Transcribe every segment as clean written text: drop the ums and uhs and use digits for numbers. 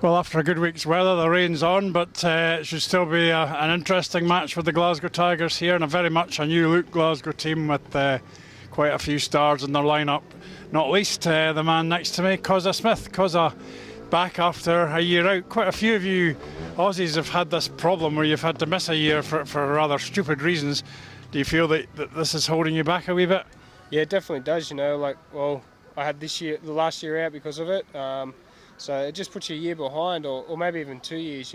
Well, after a good week's weather, the rain's on, but it should still be an interesting match with the Glasgow Tigers here, and a very much a new look Glasgow team with quite a few stars in their lineup. Not least the man next to me, Cozza Smith. Cozza back after a year out. Quite a few of you Aussies have had this problem where you've had to miss a year for rather stupid reasons. Do you feel that this is holding you back a wee bit? Yeah, it definitely does. I had the last year out because of it. So it just puts you a year behind, or maybe even 2 years,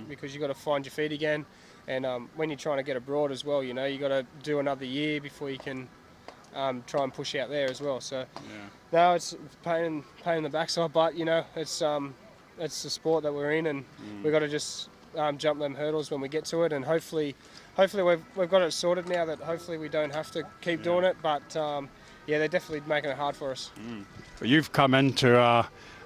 because you've got to find your feet again. And when you're trying to get abroad as well, you've got to do another year before you can try and push out there as well. So no, it's pain in the backside, but it's the sport that we're in, and we've got to just jump them hurdles when we get to it. And hopefully we've got it sorted now that hopefully we don't have to keep doing it. But they're definitely making it hard for us. But you've come into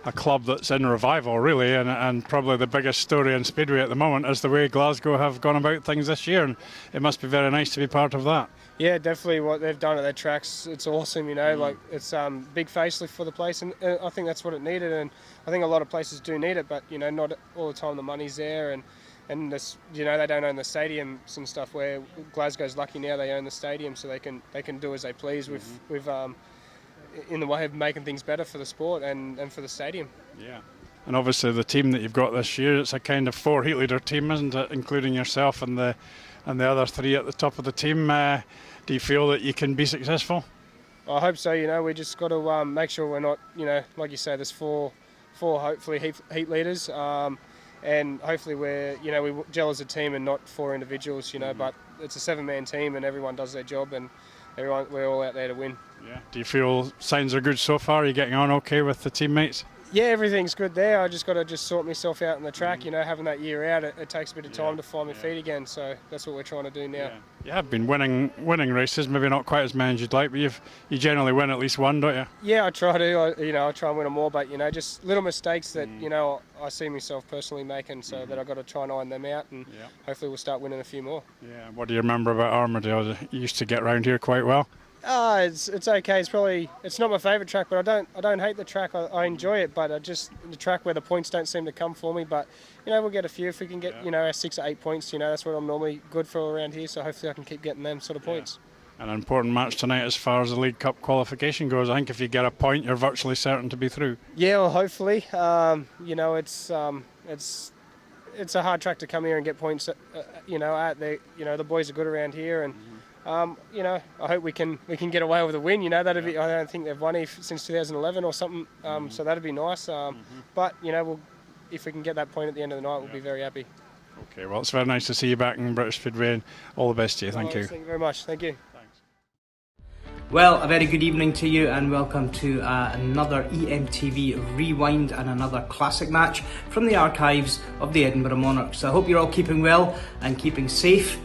a club that's in revival, really, and probably the biggest story in Speedway at the moment is the way Glasgow have gone about things this year, and it must be very nice to be part of that. Yeah, definitely what they've done at their tracks, it's awesome, it's big facelift for the place, and I think that's what it needed, and I think a lot of places do need it, but not all the time the money's there, and this, they don't own the stadiums and stuff, where Glasgow's lucky now they own the stadium, so they can do as they please with in the way of making things better for the sport and for the stadium. Yeah. And obviously the team that you've got this year, it's a kind of 4 heat leader team, isn't it, including yourself and the other 3 at the top of the team. Do you feel that you can be successful? I hope so. We just got to make sure we're not, like you say, there's four hopefully heat leaders, and hopefully we gel as a team and not 4 individuals, but it's a 7-man team and everyone does their job, and we're all out there to win. Yeah. Do you feel signs are good so far? Are you getting on okay with the teammates? Yeah, everything's good there. I just got to sort myself out on the track. Having that year out, it takes a bit of time to find my feet again. So that's what we're trying to do now. Yeah. You have been winning races, maybe not quite as many as you'd like, but you generally win at least one, don't you? Yeah, I try to. I try and win them all, but just little mistakes that I see myself personally making, so that I've got to try and iron them out, and hopefully we'll start winning a few more. Yeah. What do you remember about Armadale? You used to get round here quite well. It's okay. It's not my favourite track, but I don't hate the track. I enjoy it, but the track where the points don't seem to come for me. But we'll get a few if we can get our 6 or 8 points. That's what I'm normally good for around here. So hopefully I can keep getting them sort of points. An important match tonight as far as the League Cup qualification goes. I think if you get a point, you're virtually certain to be through. Yeah, well, hopefully. It's a hard track to come here and get points. At the boys are good around here, and. I hope we can get away with a win. That'd be. I don't think they've won since 2011 or something. So that'd be nice. But if we can get that point at the end of the night, we'll be very happy. Okay. Well, it's very nice to see you back in British Speedway, and all the best to you. Thank you. Thank you very much. Thank you. Thanks. Well, a very good evening to you, and welcome to another EMTV Rewind and another classic match from the archives of the Edinburgh Monarchs. I hope you're all keeping well and keeping safe.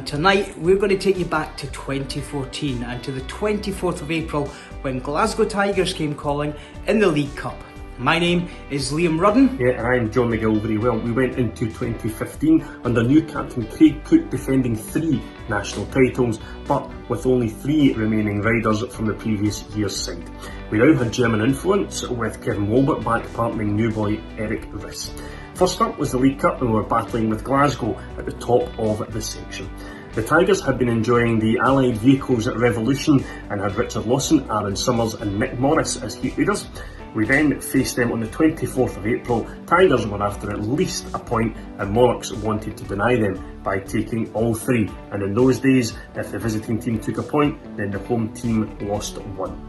Tonight we're going to take you back to 2014 and to the 24th of April when Glasgow Tigers came calling in the League Cup. My name is Liam Rudden. Yeah, and I'm John McGilvery. Well, we went into 2015 under new captain Craig Cook defending 3 national titles, but with only 3 remaining riders from the previous year's side. We now had German influence with Kevin Wolbert back partnering new boy Erik Riss. First up was the League Cup, and we were battling with Glasgow at the top of the section. The Tigers had been enjoying the Allied vehicles at Revolution and had Richard Lawson, Aaron Summers and Nick Morris as heat leaders. We then faced them on the 24th of April. Tigers were after at least a point, and Monarchs wanted to deny them by taking all 3. And in those days, if the visiting team took a point, then the home team lost 1.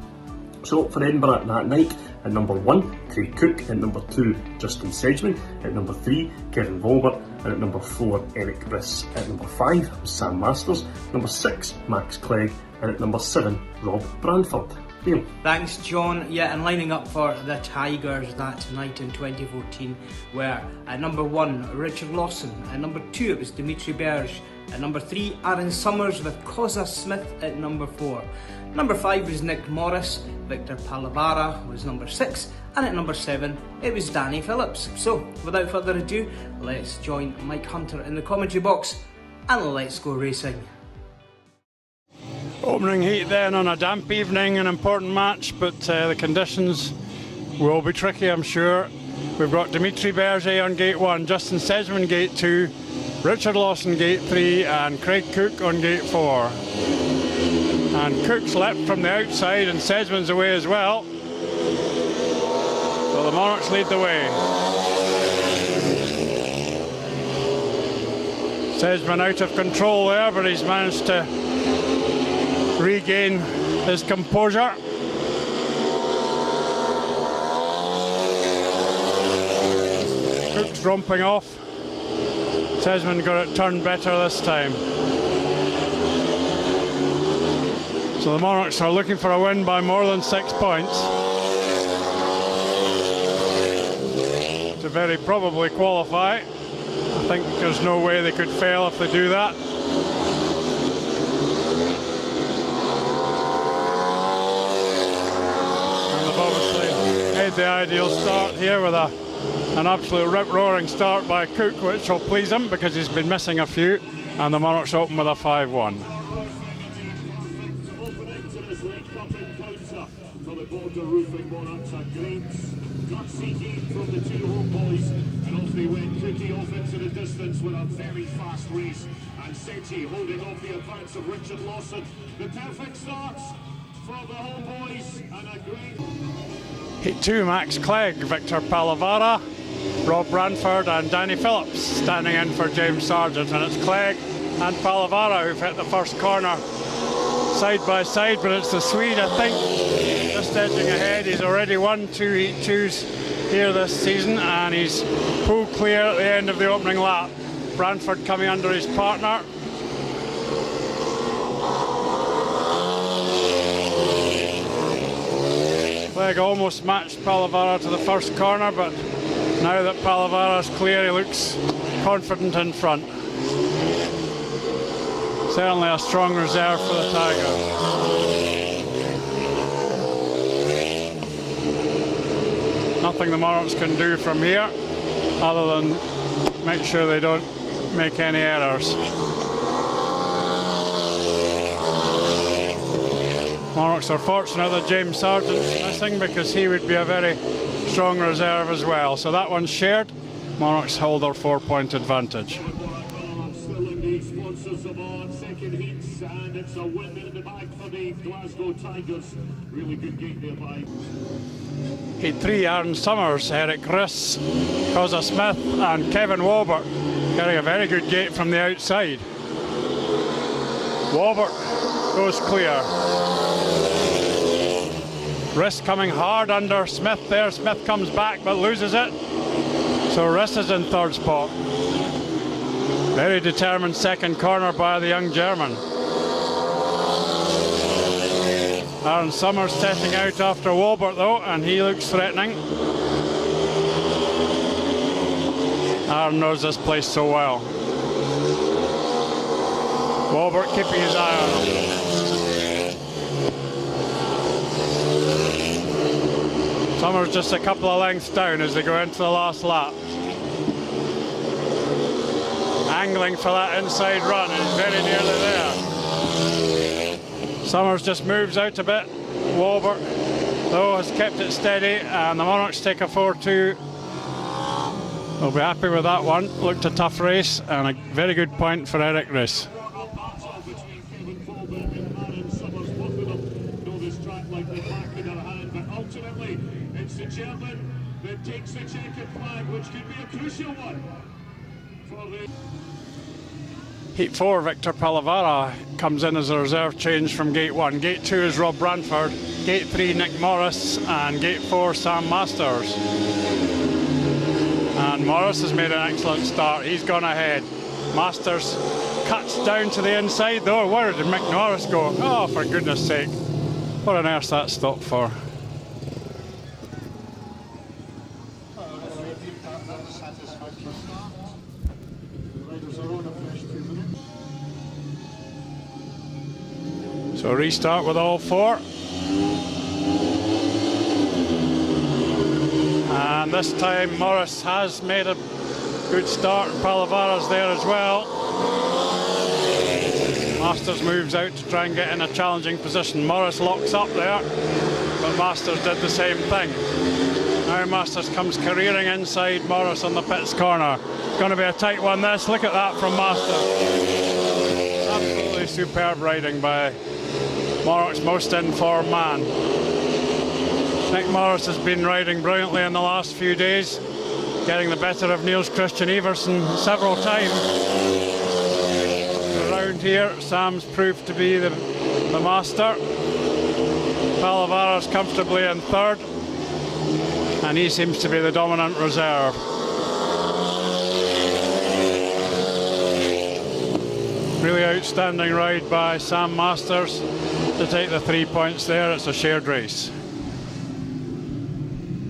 So for Edinburgh that night, at number 1, Craig Cook, at number 2, Justin Sedgman, at number 3, Kevin Wolbert, and at number 4, Erik Riss. At number 5, Sam Masters, number 6, Max Clegg, and at number 7, Rob Branford. Neil. Thanks, John. Yeah, and lining up for the Tigers that night in 2014 were at number 1, Richard Lawson, at number 2 it was Dimitri Berge, at number 3, Aaron Summers with Cozza Smith at number 4. Number 5 was Nick Morris, Victor Palavara was number 6, and at number 7 it was Danny Phillips. So, without further ado, let's join Mike Hunter in the commentary box and let's go racing. Opening heat then on a damp evening, an important match, but the conditions will be tricky, I'm sure. we've got Dimitri Berger on gate 1, Justin Sedgman gate 2, Richard Lawson gate 3 and Craig Cook on gate 4. And Cook's leapt from the outside and Sedgman's away as well. So the Monarchs lead the way. Sedgman out of control there, but he's managed to regain his composure. Cook's romping off. Sedgman got it turned better this time. So the Monarchs are looking for a win by more than 6 points to very probably qualify. I think there's no way they could fail if they do that. And they've obviously made the ideal start here with an absolute rip-roaring start by Cook, which will please him because he's been missing a few, and the Monarchs open with a 5-1. For the border roofing Monarchs, a great gutsy heat from the two home boys, and off they went. Cookie off into the distance with a very fast race, and Sechi holding off the advance of Richard Lawson. The perfect starts for the home boys, and a great... Heat 2, Max Clegg, Victor Palavara, Rob Branford and Danny Phillips standing in for James Sargent, and it's Clegg and Palavara who've hit the first corner side by side, but it's the Swede, I think, just edging ahead. He's already won 2 Heat 2s here this season, and he's pulled clear at the end of the opening lap. Branford coming under his partner. Clegg almost matched Palavara to the first corner, but now that Palavara's clear, he looks confident in front. Certainly a strong reserve for the Tigers. Nothing the Monarchs can do from here other than make sure they don't make any errors. Monarchs are fortunate that James Sargent's missing because he would be a very strong reserve as well. So that one's shared. Monarchs hold their 4-point advantage. Still in the sponsors of our second heats, and it's a win in the bag for the Glasgow Tigers. Really good game there by Heat 3, Aaron Summers, Erik Riss, Cozza Smith and Kevin Wolbert getting a very good gate from the outside. Wolbert goes clear. Riss coming hard under Smith there. Smith comes back but loses it. So Riss is in third spot. Very determined second corner by the young German. Aaron Summers setting out after Wolbert though, and he looks threatening. Aaron knows this place so well. Wolbert keeping his eye on him. Summers just a couple of lengths down as they go into the last lap. Angling for that inside run, and he's very nearly there. Summers just moves out a bit. Wolbert, though, has kept it steady, and the Monarchs take a 4-2. They'll be happy with that one. Looked a tough race, and a very good point for Erik Riss. between Kevin Wolbert and Aaron Summers. Both of them know this track like the back of their hand, but ultimately it's the German that takes the checkered flag, which could be a crucial one for the... Heat 4, Victor Palavara comes in as a reserve change from Gate 1. Gate 2 is Rob Branford. Gate 3, Nick Morris. And Gate 4, Sam Masters. And Morris has made an excellent start. He's gone ahead. Masters cuts down to the inside though. Where did Mick Norris go? Oh, for goodness sake. What on earth's that stop for? So restart with all four. And this time Morris has made a good start. Palavara's there as well. Masters moves out to try and get in a challenging position. Morris locks up there, but Masters did the same thing. Now Masters comes careering inside Morris on the pits corner. It's going to be a tight one this. Look at that from Masters. Absolutely superb riding by Monarchs' most in-form man. Nick Morris has been riding brilliantly in the last few days, getting the better of Niels Christian Everson several times. Around here, Sam's proved to be the master. Palavara's comfortably in third, and he seems to be the dominant reserve. Really outstanding ride by Sam Masters to take the 3 points there. It's a shared race.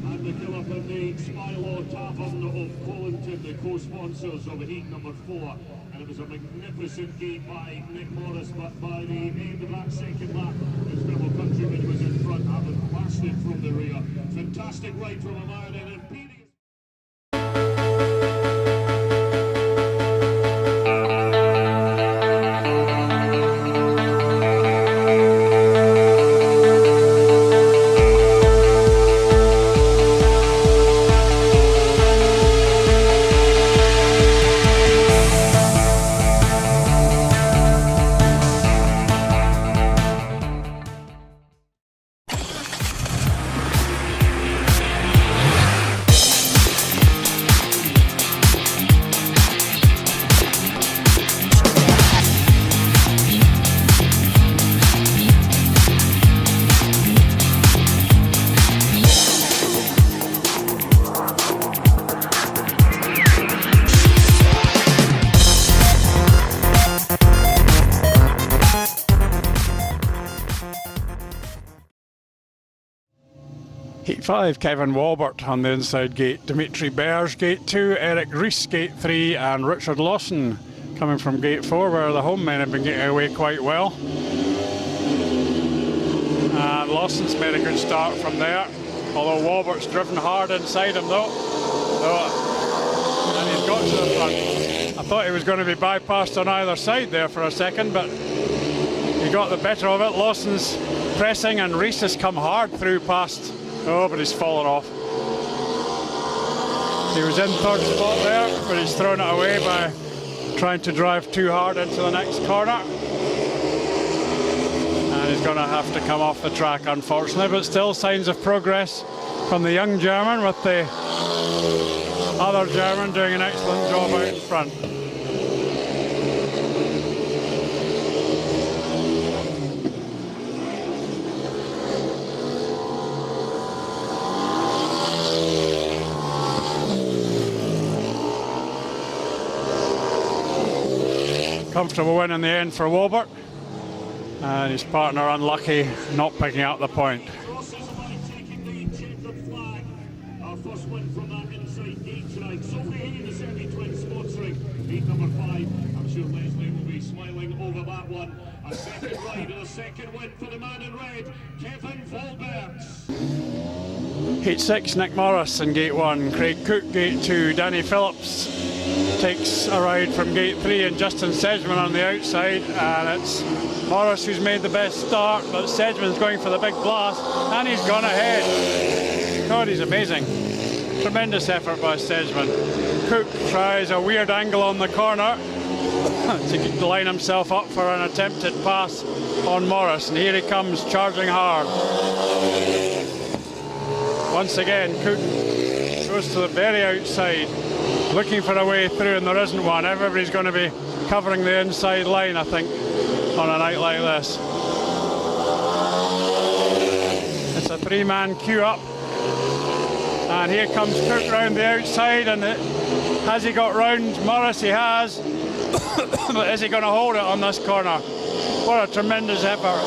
And the killer from the Smilo Tavern of Colinton, the co-sponsors of heat number 4. And it was a magnificent gate by Nick Morris, but by the end of that second lap, his fellow countryman was in front, having blasted from the rear. Fantastic ride from a man in imperious. Heat 5, Kevin Wolbert on the inside gate, Dimitri Berge gate 2, Erik Riss gate 3, and Richard Lawson coming from gate 4, where the home men have been getting away quite well. And Lawson's made a good start from there, although Wolbert's driven hard inside him though. And he's got to the front. I thought he was going to be bypassed on either side there for a second, but he got the better of it. Lawson's pressing and Riss has come hard through past. Oh, but he's fallen off. He was in third spot there, but he's thrown it away by trying to drive too hard into the next corner. And he's going to have to come off the track, unfortunately, but still signs of progress from the young German, with the other German doing an excellent job out in front. Comfortable win in the end for Wolbert, and his partner unlucky not picking up the point. Taking the checkered flag. Our first win from that inside gate tonight. Sophie Hay, the semi-twin sponsoring heat number 5. I'm sure Leslie will be smiling over that one. A second ride and a second win for the man in red, Kevin Wolbert. Heat 6, Nick Morris in gate 1, Craig Cook gate 2, Danny Phillips takes a ride from gate 3, and Justin Sedgman on the outside, and it's Morris who's made the best start, but Sedgman's going for the big blast, and he's gone ahead. God, he's amazing. Tremendous effort by Sedgman. Cook tries a weird angle on the corner to line himself up for an attempted pass on Morris, and here he comes charging hard. Once again, Cook goes to the very outside, looking for a way through, and there isn't one. Everybody's going to be covering the inside line, I think, on a night like this. It's a three-man queue up, and here comes Cook round the outside, and has he got round Morris? He has. But is he going to hold it on this corner? What a tremendous effort.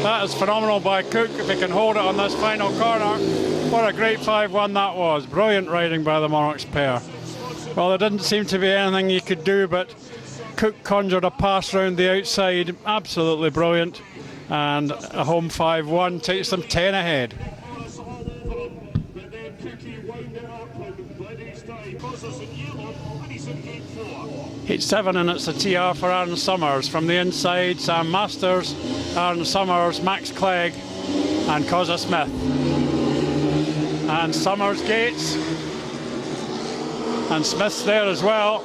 That is phenomenal by Cook, if he can hold it on this final corner. What a great 5-1 that was. Brilliant riding by the Monarchs pair. Well, there didn't seem to be anything he could do, but Cook conjured a pass round the outside. Absolutely brilliant. And a home 5-1 takes them 10 ahead. Heat 7, and it's a TR for Aaron Summers. From the inside, Sam Masters, Aaron Summers, Max Clegg, and Cozza Smith. And Summers, Gates, and Smith's there as well.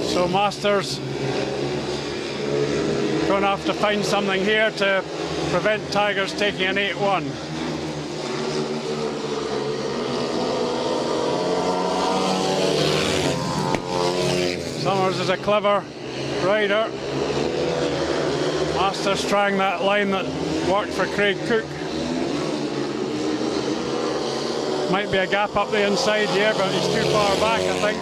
So Masters going to have to find something here to prevent Tigers taking an 8-1. Summers is a clever rider. Masters trying that line that worked for Craig Cook. Might be a gap up the inside here, but he's too far back, I think.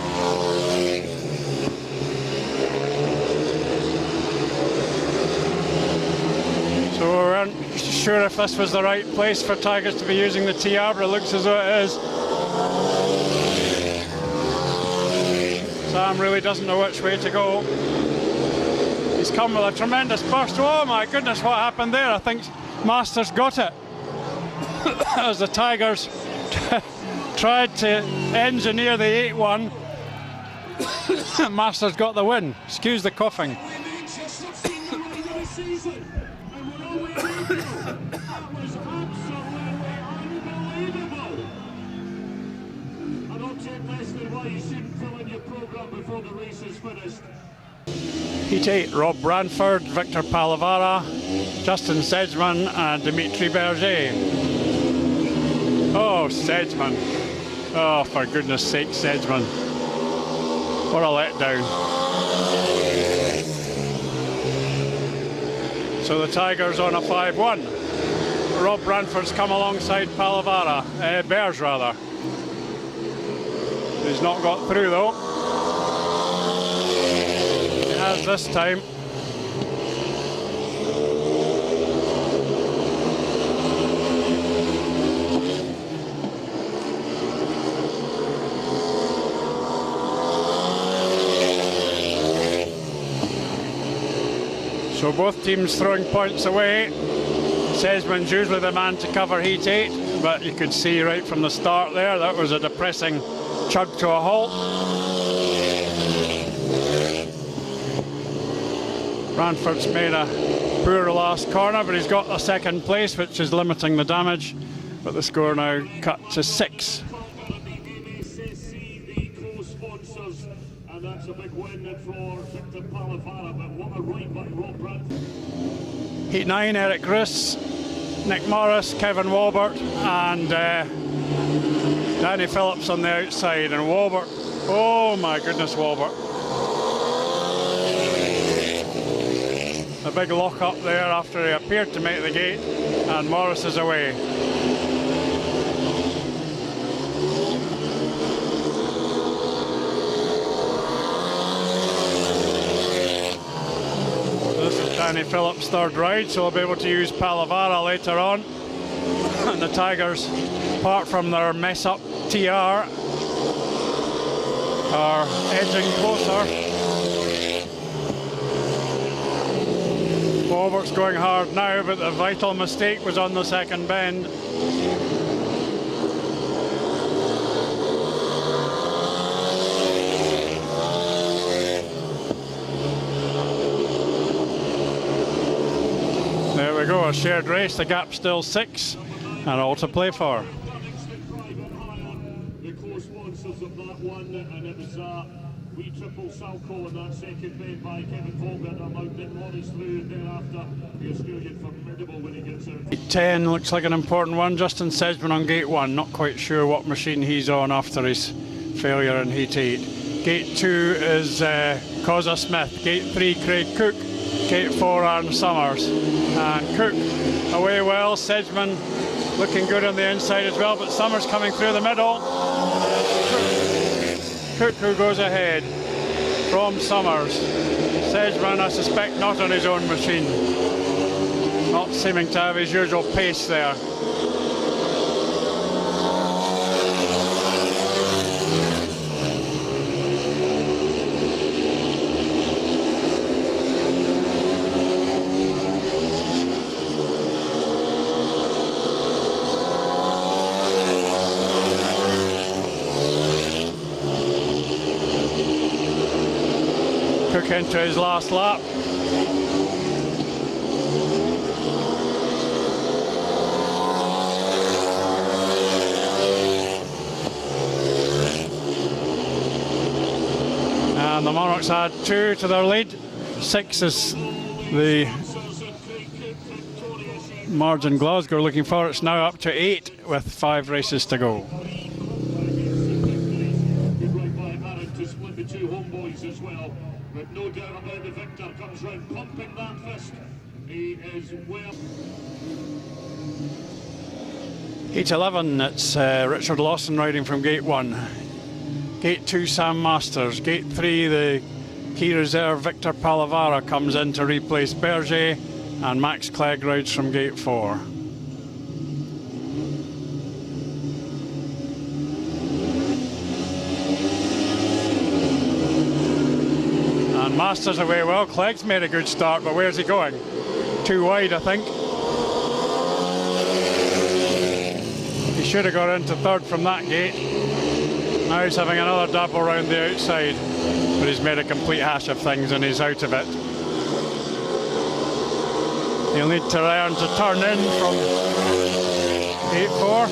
So we weren't sure if this was the right place for Tigers to be using the TR, but it looks as though it is. Sam really doesn't know which way to go. He's come with a tremendous burst. Oh my goodness, what happened there? I think Masters got it. As the Tigers tried to engineer the 8-1. Masters got the win. Excuse the coughing. Heat 8, Rob Branford, Victor Palavara, Justin Sedgman and Dimitri Berger. Oh, Sedgman. Oh, for goodness sake, Sedgman. What a letdown. So the Tigers on a 5-1. Rob Branford's come alongside Palavara, Berge rather. He's not got through though. He has this time. So both teams throwing points away. Sedgman's usually the man to cover Heat 8, but you could see right from the start there that was a depressing chug to a halt. Branford's made a poor last corner, but he's got a second place, which is limiting the damage. But the score now cut to 6. That's a big win for Victor Palavara, but what a ride by Rob Branford. Heat 9, Erik Riss, Nick Morris, Kevin Wolbert and Danny Phillips on the outside. And Wolbert, oh my goodness, Wolbert. A big lock up there after he appeared to make the gate, and Morris is away. Danny Phillips' third ride, so he'll be able to use Palavara later on. And the Tigers, apart from their mess-up TR, are edging closer. Wolbert's going hard now, but the vital mistake was on the second bend. There we go, a shared race, the gap's still 6, and all to play for. The co-sponsors of that one, and it was wee triple Salco in that second bend by Kevin Wolbert, allowed Nick Morris through thereafter. The Australian formidable when he gets out. Gate 10 looks like an important one. Justin Sedgman on Gate 1, not quite sure what machine he's on after his failure in Heat 8. Gate 2 is Cozza Smith. Gate 3, Craig Cook. Gate 4, Aaron Summers. And Cook away well. Sedgman looking good on the inside as well, but Summers coming through the middle. Cook who goes ahead from Summers. Sedgman, I suspect, not on his own machine. Not seeming to have his usual pace there. Cook into his last lap. Monarchs add 2 to their lead. 6 is the margin Glasgow are looking for. It's now up to 8 with 5 races to go. Good right by Aaron to split the 2 homeboys as well. But no doubt about the victor comes round pumping that fist. He is well. Heat 11, it's Richard Lawson riding from gate 1. Gate 2, Sam Masters. Gate 3, the key reserve Victor Palavara comes in to replace Berger, and Max Clegg rides from gate 4. And Masters away well. Clegg's made a good start, but where's he going? Too wide, I think. He should have got into 3rd from that gate. Now he's having another double round the outside, but he's made a complete hash of things and he's out of it. He'll need to learn to turn in from gate 4.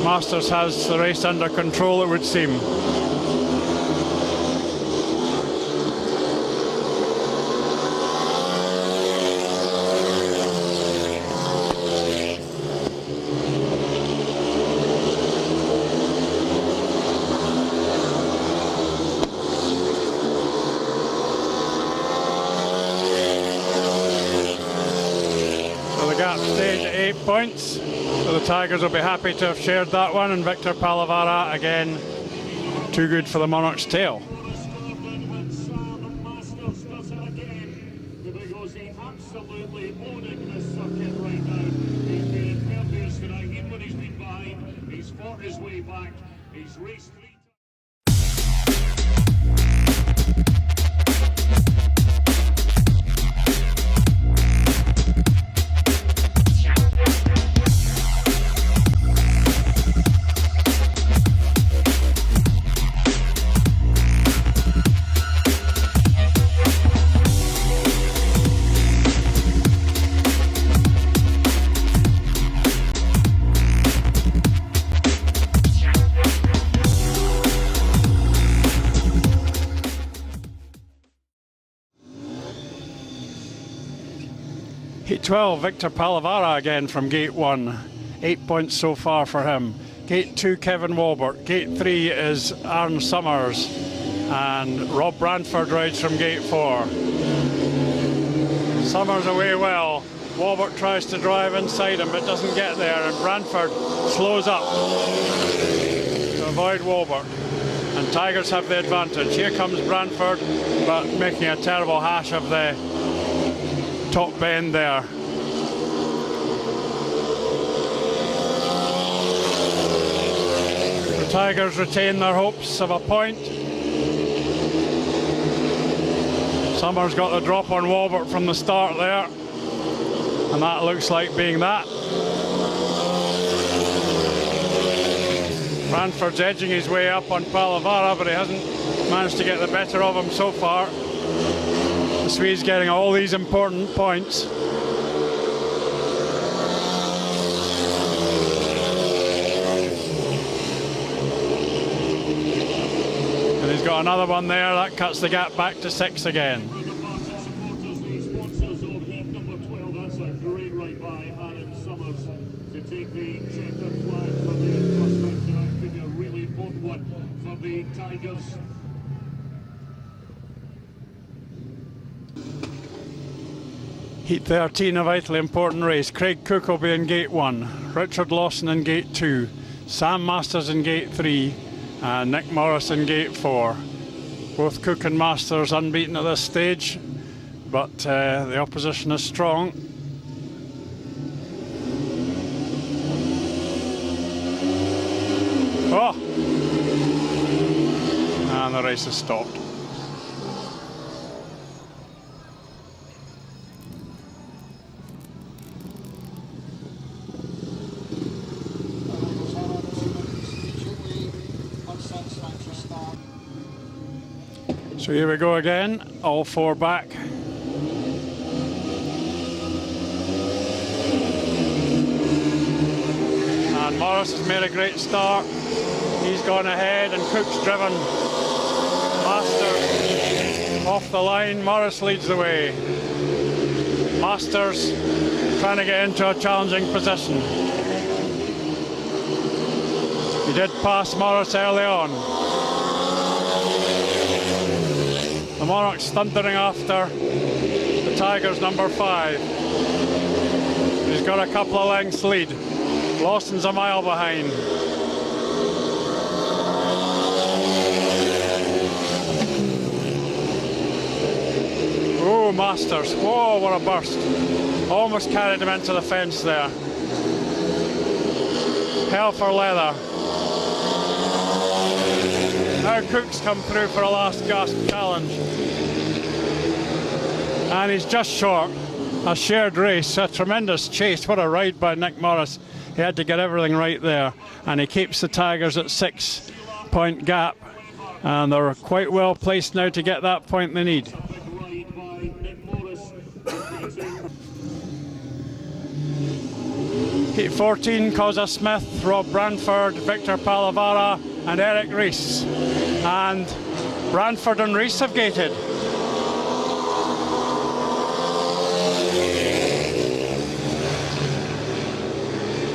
Masters has the race under control, it would seem. Stage at 8 points, so the Tigers will be happy to have shared that one, and Victor Palavara again too good for the Monarchs' tail. And Sam Masters does it again because he's absolutely owning this circuit right now. He's been impervious tonight, even when he's been behind. He's fought his way back. He's raced 3 times. Heat 12, Victor Palavara again from gate 1. 8 points so far for him. Gate 2, Kevin Wolbert. Gate 3 is Aaron Summers. And Rob Brantford rides from gate 4. Summers away well. Wolbert tries to drive inside him but doesn't get there, and Brantford slows up to avoid Wolbert. And Tigers have the advantage. Here comes Brantford, but making a terrible hash of the top bend there. The Tigers retain their hopes of a point. Summers got the drop on Wolbert from the start there, and that looks like being that. Brantford's edging his way up on Palavara, but he hasn't managed to get the better of him so far. The Swede's getting all these important points. And he's got another one there, that cuts the gap back to 6 again. The sponsors of heat number 12, that's a great right by Aaron Summers to take the checkered flag for the first time tonight. Could be a really important one for the Tigers. Heat 13, a vitally important race. Craig Cook will be in gate 1, Richard Lawson in gate 2, Sam Masters in gate 3, and Nick Morris in gate 4. Both Cook and Masters unbeaten at this stage, but the opposition is strong. Oh! And the race has stopped. So here we go again, all 4 back. And Morris has made a great start. He's gone ahead and Cook's driven Masters off the line. Morris leads the way. Masters trying to get into a challenging position. He did pass Morris early on. The Monarchs thundering after the Tigers number 5. He's got a couple of lengths lead. Lawson's a mile behind. Oh, Masters. Whoa, what a burst. Almost carried him into the fence there. Hell for leather. Now Cook's come through for a last gasp challenge. And he's just short. A shared race, a tremendous chase. What a ride by Nick Morris. He had to get everything right there. And he keeps the Tigers at 6-point gap. And they're quite well placed now to get that point they need. Heat 14, Causa Smith, Rob Branford, Victor Palavara and Erik Riss. And Branford and Riss have gated.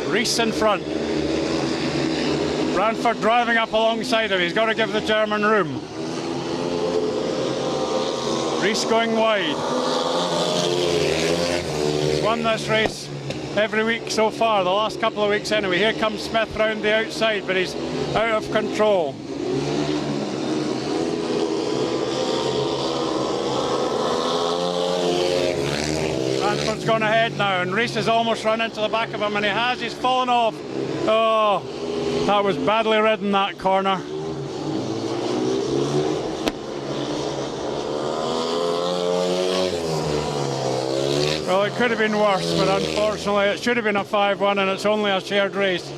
Riss in front. Branford driving up alongside him. He's got to give the German room. Riss going wide. He's won this race every week so far, the last couple of weeks anyway. Here comes Smith round the outside, but he's out of control. Branford's gone ahead now, and Riss has almost run into the back of him, and he's fallen off. Oh, that was badly ridden, that corner. Well, it could have been worse, but unfortunately it should have been a 5-1, and it's only a shared race.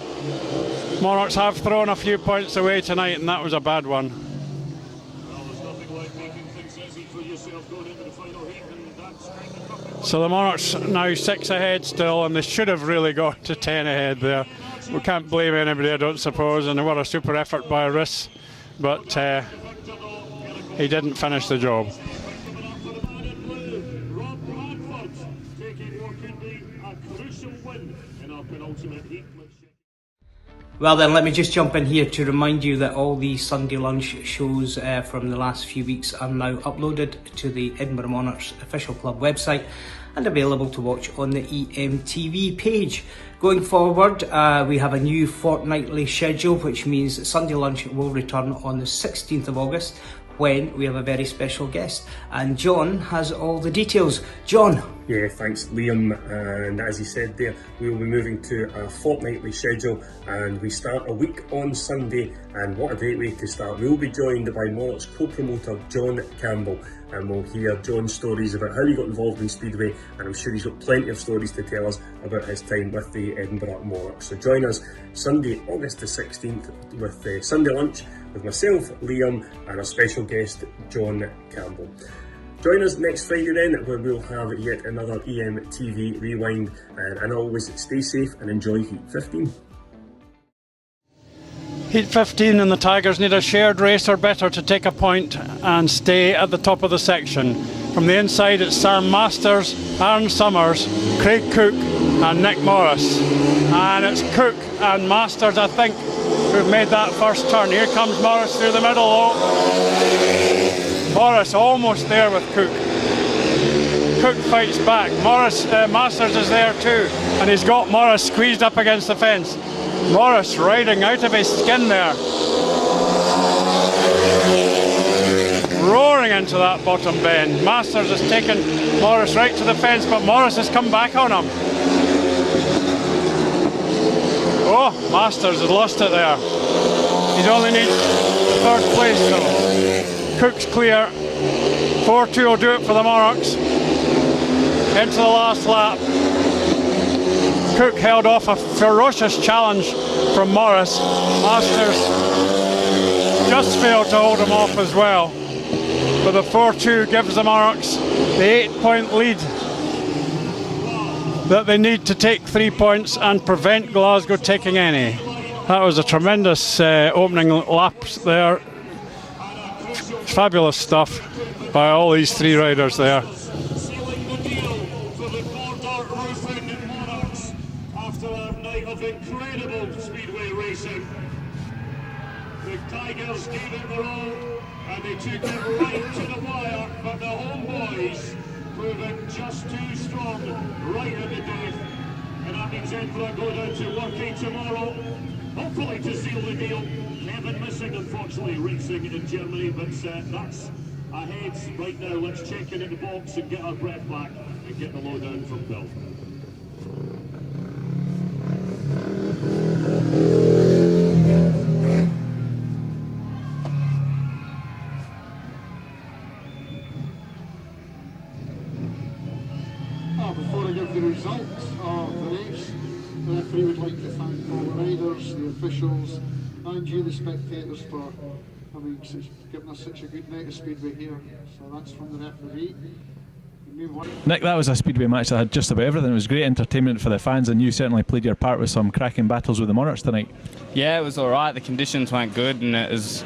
Monarchs have thrown a few points away tonight, and that was a bad one. So the Monarchs now 6 ahead still, and they should have really got to 10 ahead there. We can't blame anybody, I don't suppose, and what a super effort by Riss, but he didn't finish the job. Well then, let me just jump in here to remind you that all the Sunday lunch shows from the last few weeks are now uploaded to the Edinburgh Monarchs official club website and available to watch on the EMTV page. Going forward, we have a new fortnightly schedule, which means that Sunday lunch will return on the 16th of August when we have a very special guest, and John has all the details. John. Yeah, thanks Liam, and as you said there, we will be moving to a fortnightly schedule, and we start a week on Sunday, and what a great way to start. We will be joined by Monarchs co-promoter John Campbell, and we'll hear John's stories about how he got involved in Speedway, and I'm sure he's got plenty of stories to tell us about his time with the Edinburgh Monarchs. So join us Sunday, August the 16th with Sunday lunch with myself, Liam, and our special guest, John Campbell. Join us next Friday then, where we'll have yet another EMTV Rewind, and always stay safe and enjoy Heat 15. Heat 15, and the Tigers need a shared race or better to take a point and stay at the top of the section. From the inside, it's Sam Masters, Aaron Summers, Craig Cook and Nick Morris. And it's Cook and Masters, I think, who've made that first turn. Here comes Morris through the middle. Oh. Morris almost there with Cook. Cook fights back. Masters is there too, and he's got Morris squeezed up against the fence. Morris riding out of his skin there. Roaring into that bottom bend. Masters has taken Morris right to the fence, but Morris has come back on him. Oh, Masters has lost it there. He only needs third place though. Cook's clear. 4-2 will do it for the Monarchs. Into the last lap. Cook held off a ferocious challenge from Morris. Masters just failed to hold him off as well. But the 4-2 gives the Monarchs the 8-point lead that they need to take 3 points and prevent Glasgow taking any. That was a tremendous opening laps there fabulous stuff by all these three riders there. Sealing the deal for the Border Roofing Monarchs after a night of incredible speedway racing. The Tigers gave it their all and they took it right to the wire, but the homeboys proving just too strong right at the death. And that means Edinburgh go down to Working tomorrow, hopefully to seal the deal. Kevin missing, unfortunately, racing in Germany, but that's ahead right now. Let's check in at the box and get our breath back and get the lowdown from Bill. Before I give the results of the race, the referee would like to thank all the riders, the officials, and you, the spectators, for giving us such a good night of speedway here. So that's from the referee. Nick, that was a speedway match that had just about everything. It was great entertainment for the fans, and you certainly played your part with some cracking battles with the Monarchs tonight. Yeah, it was alright. The conditions weren't good and it was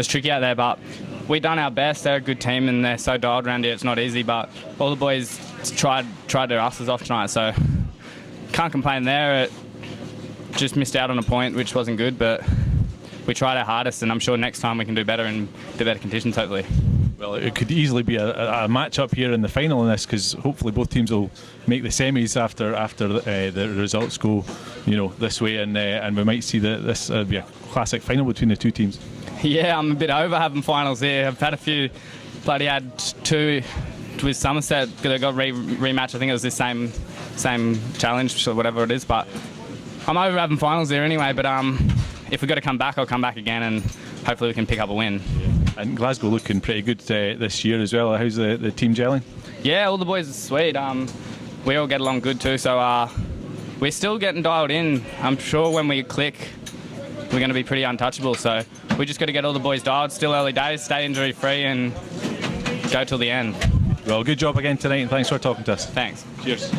tricky out there, but we done our best. They're a good team and they're so dialed around here, it's not easy, but all the boys tried their asses off tonight, so can't complain there. It just missed out on a point, which wasn't good, but we tried our hardest, and I'm sure next time we can do better and do better conditions, hopefully. Well, it could easily be a match up here in the final in this, because hopefully both teams will make the semis after the results go, this way, and we might see that this be a classic final between the two teams. Yeah, I'm a bit over having finals here. I've had a few. Bloody had two with Somerset that got rematch. I think it was the same challenge or whatever it is. But I'm over having finals here anyway. But if we've got to come back, I'll come back again, and hopefully we can pick up a win. Yeah. And Glasgow looking pretty good this year as well. How's the team gelling? Yeah, all the boys are sweet. We all get along good too. So we're still getting dialed in. I'm sure when we click, we're going to be pretty untouchable. So we just got to get all the boys dialed. Still early days, stay injury free, and go till the end. Well, good job again tonight, and thanks for talking to us. Thanks. Cheers.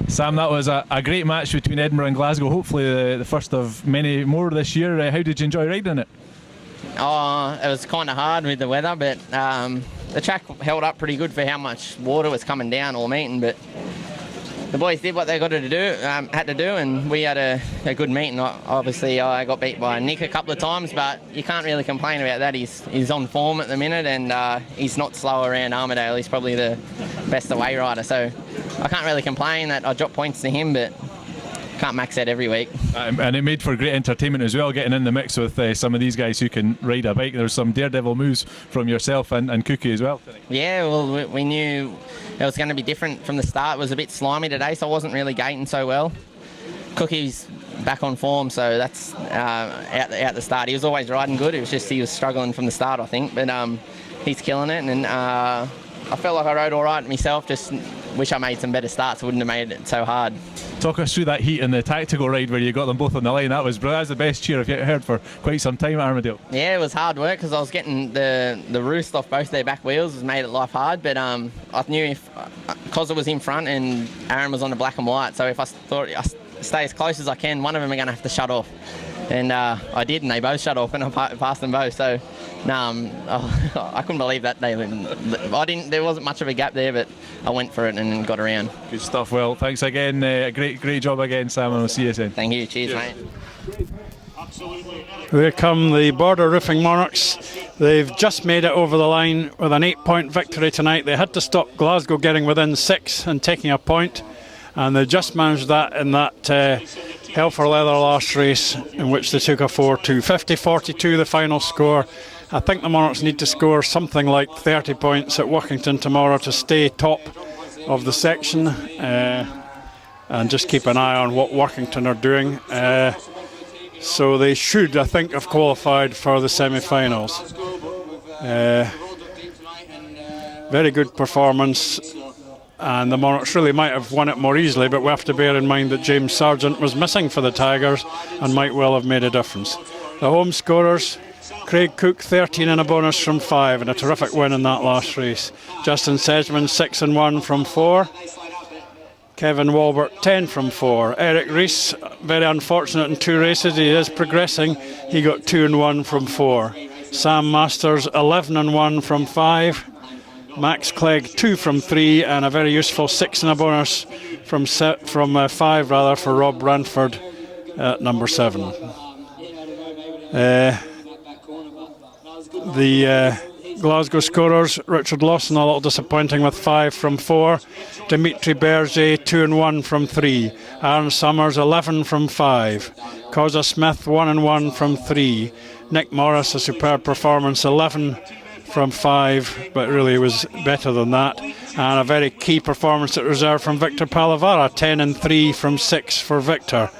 Sam, that was a great match between Edinburgh and Glasgow. Hopefully the first of many more this year. How did you enjoy riding it? Oh, it was kind of hard with the weather, but the track held up pretty good for how much water was coming down all meeting. But the boys did what they had to do, and we had a good meeting. Obviously, I got beat by Nick a couple of times, but you can't really complain about that. He's on form at the minute, and he's not slow around Armadale. He's probably the best away rider, so I can't really complain that I dropped points to him, but can't max that every week. And it made for great entertainment as well, getting in the mix with some of these guys who can ride a bike. There was some daredevil moves from yourself and Cookie as well today. Yeah, well, we knew it was going to be different from the start. It was a bit slimy today, so I wasn't really gating so well. Cookie's back on form, so that's out the start. He was always riding good. It was just he was struggling from the start, I think, but he's killing it, and I felt like I rode all right myself. Just wish I made some better starts. I wouldn't have made it so hard. Talk us through that heat and the tactical ride where you got them both on the line. That was the best cheer I've heard for quite some time at Armadale. Yeah, it was hard work because I was getting the roost off both their back wheels. It made it life hard, but I knew because it was in front and Aaron was on the black and white, so if I thought I stay as close as I can, one of them are going to have to shut off. And I did, and they both shut off, and I passed them both. So, I couldn't believe that. There wasn't much of a gap there, but I went for it and got around. Good stuff. Well, thanks again. Great job again, Sam, and we'll see you soon. Thank you. Cheers, mate. Here come the Border Roofing Monarchs. They've just made it over the line with an 8-point victory tonight. They had to stop Glasgow getting within 6 and taking a point, and they just managed that in that hell for leather last race, in which they took a 4-2. 50-42 the final score. I think the Monarchs need to score something like 30 points at Workington tomorrow to stay top of the section, and just keep an eye on what Workington are doing. So they should, I think, have qualified for the semi-finals. Very good performance, and the Monarchs really might have won it more easily, but we have to bear in mind that James Sargent was missing for the Tigers and might well have made a difference. The home scorers: Craig Cook 13 and a bonus from 5, and a terrific win in that last race. Justin Sedgman 6 and 1 from 4. Kevin Wolbert 10 from 4. Erik Riss, very unfortunate in 2 races. He is progressing. He got 2 and 1 from 4. Sam Masters 11 and 1 from 5. Max Clegg 2 from 3, and a very useful 6 and a bonus from 5 rather for Rob Ranford at number 7. The Glasgow scorers: Richard Lawson a little disappointing with 5 from 4. Dimitri Berger 2 and 1 from 3. Aaron Summers 11 from 5. Causa Smith 1 and 1 from 3. Nick Morris a superb performance, 11 from 5, but really was better than that. And a very key performance at reserve from Victor Palavara, 10 and 3 from 6 for Victor.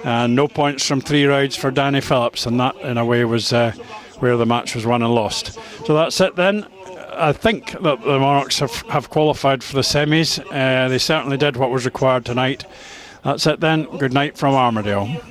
And no points from 3 rides for Danny Phillips, and that in a way was where the match was won and lost. So that's it then. I think that the Monarchs have qualified for the semis. They certainly did what was required tonight. That's it then. Good night from Armadale.